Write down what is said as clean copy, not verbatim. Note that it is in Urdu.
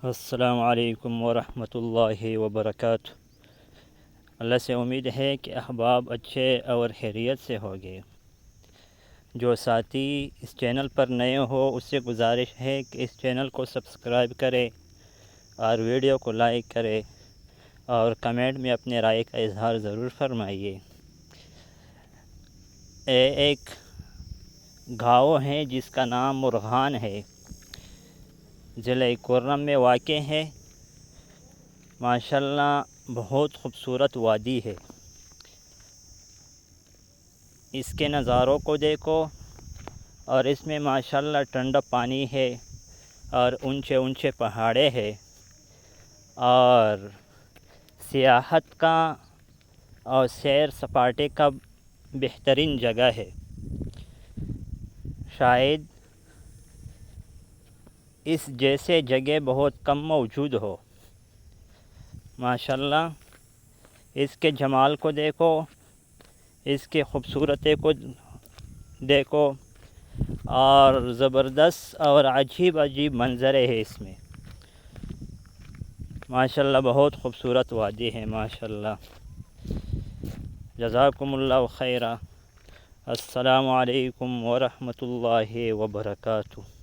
السلام علیکم ورحمۃ اللہ وبرکاتہ۔ اللہ سے امید ہے کہ احباب اچھے اور خیریت سے ہوگے۔ جو ساتھی اس چینل پر نئے ہو اس سے گزارش ہے کہ اس چینل کو سبسکرائب کرے اور ویڈیو کو لائک کرے اور کمنٹ میں اپنے رائے کا اظہار ضرور فرمائیے۔ ایک گاؤں ہے جس کا نام مرغان ہے، ضلع کرم میں واقع ہے۔ ماشاءاللہ بہت خوبصورت وادی ہے، اس کے نظاروں کو دیکھو اور اس میں ماشاءاللہ ٹھنڈا پانی ہے اور اونچے اونچے پہاڑے ہیں اور سیاحت کا اور سیر سپاٹے کا بہترین جگہ ہے۔ شاید اس جیسے جگہ بہت کم موجود ہو۔ ماشاءاللہ اس کے جمال کو دیکھو، اس کے خوبصورتی کو دیکھو اور زبردست اور عجیب عجیب منظرے ہیں اس میں۔ ماشاءاللہ بہت خوبصورت وادی ہے ماشاءاللہ۔ جزاکم اللہ خیرا۔ السلام علیکم ورحمۃ اللہ وبرکاتہ۔